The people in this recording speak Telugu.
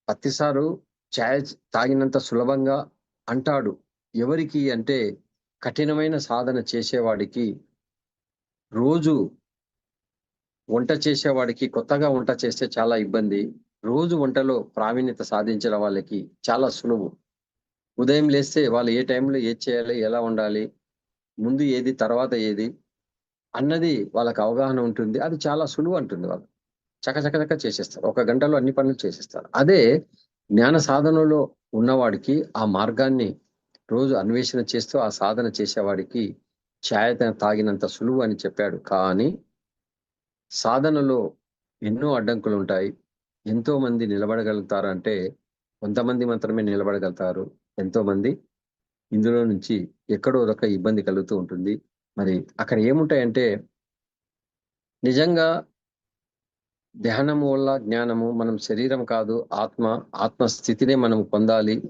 ప్రతిసారు చాయ్ తాగినంత సులభంగా అంటాడు. ఎవరికి అంటే కఠినమైన సాధన చేసేవాడికి, రోజు వంట చేసేవాడికి కొత్తగా వంట చేస్తే చాలా ఇబ్బంది. రోజు వంటలో ప్రావీణ్యత సాధించిన వాళ్ళకి చాలా సులువు. ఉదయం లేస్తే వాళ్ళు ఏ టైంలో ఏది చేయాలి? ఎలా వండాలి? ముందు ఏది? తర్వాత ఏది? అన్నది వాళ్ళకి అవగాహన ఉంటుంది. అది చాలా సులువు అంటుంది వాళ్ళు. చక చక చక చేసేస్తారు. ఒక గంటలో అన్ని పనులు చేసేస్తారు. అదే జ్ఞాన సాధనలో ఉన్నవాడికి ఆ మార్గాన్ని రోజు అన్వేషణ చేస్తూ ఆ సాధన చేసేవాడికి తాగినంత సులువు అని చెప్పాడు. కానీ సాధనలో ఎన్నో అడ్డంకులుంటాయి. ఎంతోమంది నిలబడగలుగుతారంటే కొంతమంది మాత్రమే నిలబడగలుగుతారు. ఎంతోమంది ఇందులో నుంచి ఎక్కడో ఒక ఇబ్బంది కలుగుతూ ఉంటుంది. మరి అక్కడ ఏముంటాయంటే నిజంగా ధ్యానము వల్ల జ్ఞానము మనం శరీరం కాదు ఆత్మ, ఆత్మ స్థితినే మనం పొందాలి.